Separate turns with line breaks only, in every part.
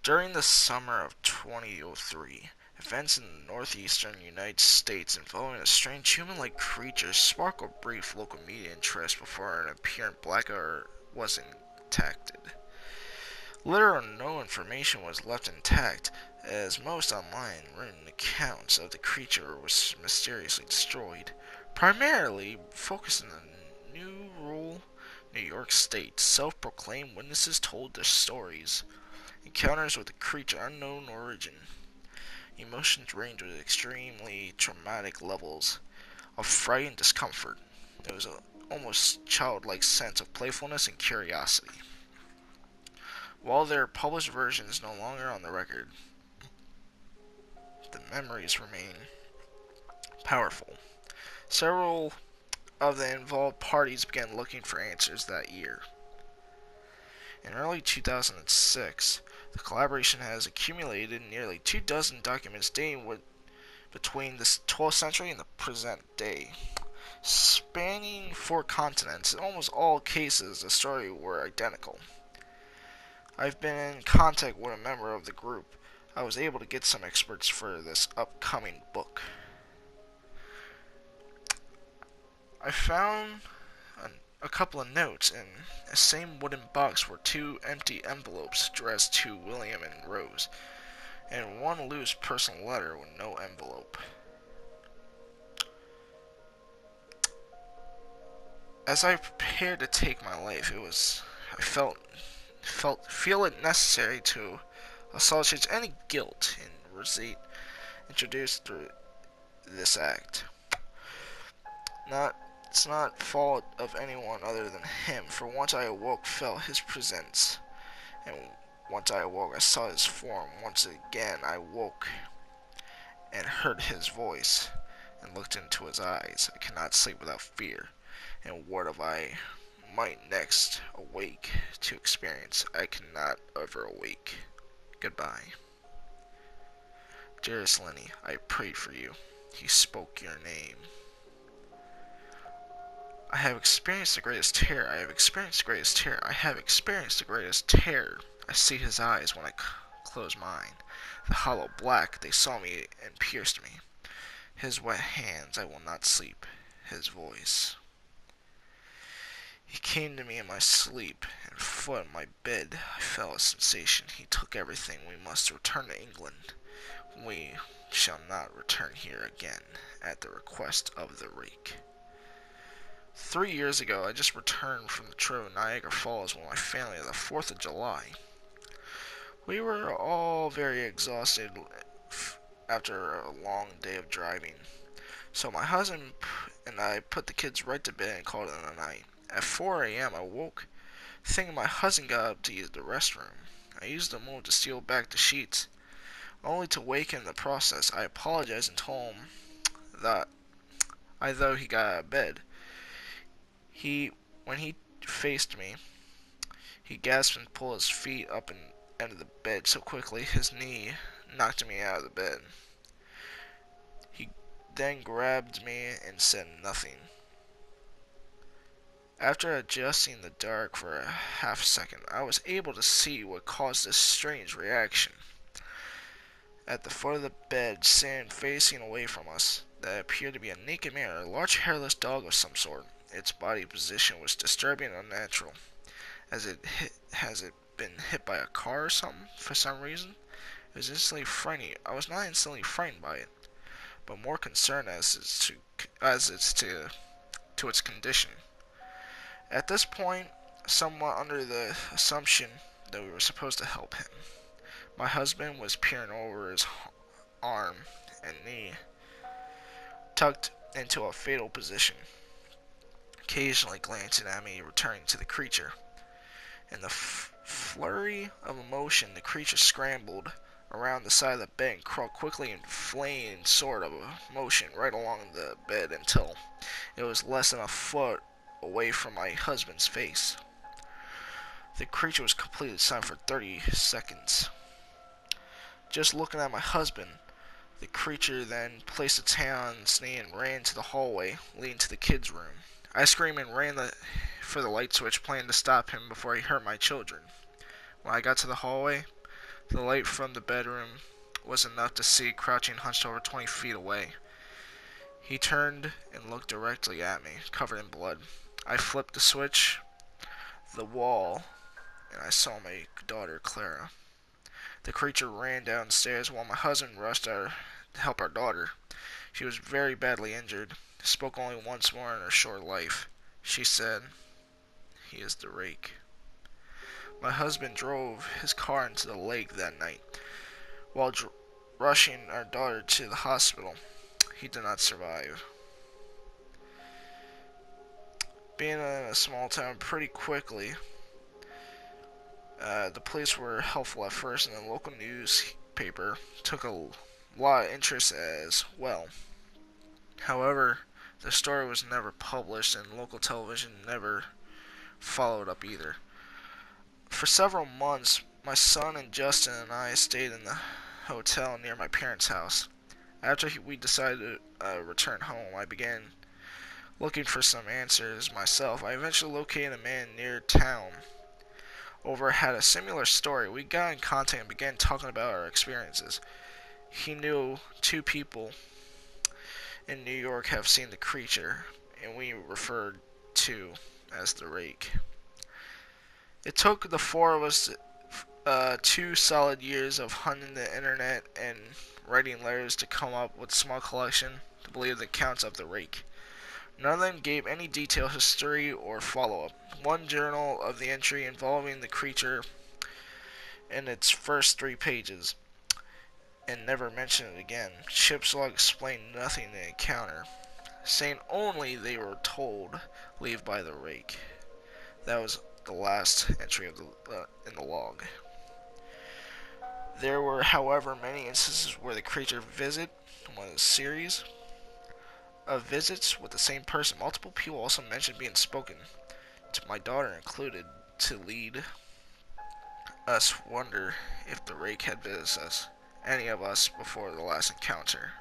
During the summer of 2003, events in the northeastern United States involving a strange human-like creature sparkled brief local media interest before an apparent blackout was detected. Little or no information was left intact, as most online written accounts of the creature was mysteriously destroyed, primarily focused in the rural New York State. Self-proclaimed witnesses told their stories. Encounters with a creature unknown origin. Emotions range with extremely traumatic levels of fright and discomfort. There was an almost childlike sense of playfulness and curiosity. While their published version is no longer on the record, the memories remain powerful. Several of the involved parties began looking for answers that year. In early 2006, the collaboration has accumulated nearly 2 dozen documents dating between the 12th century and the present day. Spanning 4 continents, in almost all cases the stories were identical. I've been in contact with a member of the group. I was able to get some experts for this upcoming book. I found a couple of notes. In the same wooden box were 2 empty envelopes addressed to William and Rose, and one loose personal letter with no envelope. As I prepared to take my life, I feel it necessary to assuage any guilt and receipt introduced through this act. It's not fault of anyone other than him, for once I awoke, felt his presence, and once I awoke, I saw his form. Once again, I woke and heard his voice, and looked into his eyes. I cannot sleep without fear, and what if I might next awake to experience I cannot ever awake. Goodbye. Dearest Lenny, I prayed for you. He spoke your name. I have experienced the greatest terror. I have experienced the greatest terror. I have experienced the greatest terror. I see his eyes when I close mine. The hollow black, they saw me and pierced me. His wet hands, I will not sleep. His voice. He came to me in my sleep, and foot on my bed I felt a sensation. He took everything. We must return to England. We shall not return here again, at the request of the rake. 3 years ago, I just returned from the trip of Niagara Falls with my family on the 4th of July. We were all very exhausted after a long day of driving, so my husband and I put the kids right to bed and called it a night. At 4 a.m. I woke, thinking my husband got up to use the restroom. I used the move to steal back the sheets, only to wake in the process. I apologized and told him that I thought he got out of bed. When he faced me, he gasped and pulled his feet up and out of the bed so quickly his knee knocked me out of the bed. He then grabbed me and said nothing. After adjusting the dark for a half second, I was able to see what caused this strange reaction. At the foot of the bed, sitting facing away from us, that appeared to be a naked man, a large hairless dog of some sort. Its body position was disturbing and unnatural, as it been hit by a car or something for some reason. It was instantly frightening. I was not instantly frightened by it, but more concerned as to its condition. At this point, somewhat under the assumption that we were supposed to help him, my husband was peering over his arm and knee, tucked into a fetal position, occasionally glancing at me, returning to the creature. In the flurry of emotion, the creature scrambled around the side of the bed and crawled quickly in flaying sort of a motion right along the bed until it was less than a foot away from my husband's face. The creature was completely silent for 30 seconds. Just looking at my husband, the creature then placed its hand on its knee and ran to the hallway leading to the kids' room. I screamed and ran for the light switch, planning to stop him before he hurt my children. When I got to the hallway, The light from the bedroom was enough to see crouching hunched over 20 feet away. He turned and looked directly at me, covered in blood. I flipped the switch, the wall, and I saw my daughter, Clara. The creature ran downstairs while my husband rushed out to help our daughter. She was very badly injured, spoke only once more in her short life. She said, "He is the rake." My husband drove his car into the lake that night while rushing our daughter to the hospital. He did not survive. Being in a small town pretty quickly, the police were helpful at first, and the local newspaper took a lot of interest as well. However, the story was never published, and local television never followed up either. For several months, my son and Justin and I stayed in the hotel near my parents' house. After we decided to return home, I began looking for some answers myself. I eventually located a man near town over had a similar story. We got in contact and began talking about our experiences. He knew two people in New York have seen the creature, and we referred to as the rake. It took the four of us 2 solid years of hunting the internet and writing letters to come up with a small collection to believe the accounts of the rake. None of them gave any detailed history or follow-up. One journal of the entry involving the creature in its first 3 pages, and never mentioned it again. Ship's log explained nothing in the encounter, saying only they were told leave by the rake. That was the last entry of in the log. There were, however, many instances where the creature visited one of the series of visits with the same person. Multiple people also mentioned being spoken to, my daughter included, to lead us wonder if the rake had visited us, any of us, before the last encounter.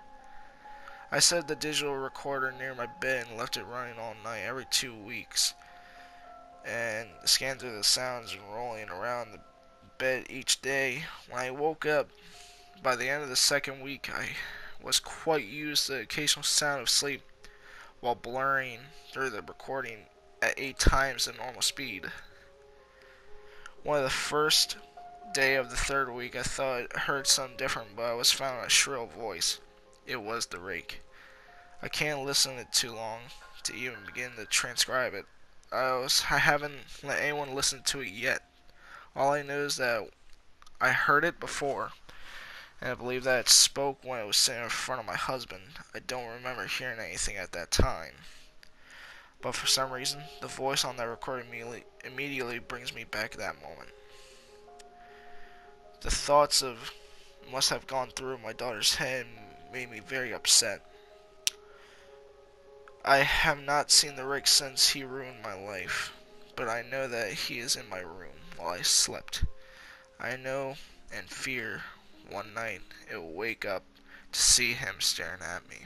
I set the digital recorder near my bed and left it running all night every 2 weeks, and scanned through the sounds rolling around the bed each day. When I woke up, by the end of the second week, I was quite used to the occasional sound of sleep while blurring through the recording at 8 times the normal speed. One of the first day of the third week, I thought I heard something different, but I was found a shrill voice. It was the rake. I can't listen to it too long to even begin to transcribe it. I haven't let anyone listen to it yet. All I know is that I heard it before, and I believe that it spoke when it was sitting in front of my husband. I don't remember hearing anything at that time, but for some reason, the voice on that recording immediately brings me back to that moment. The thoughts of must have gone through my daughter's head made me very upset. I have not seen the rake since he ruined my life, but I know that he is in my room while I slept. I know and fear one night it will wake up to see him staring at me.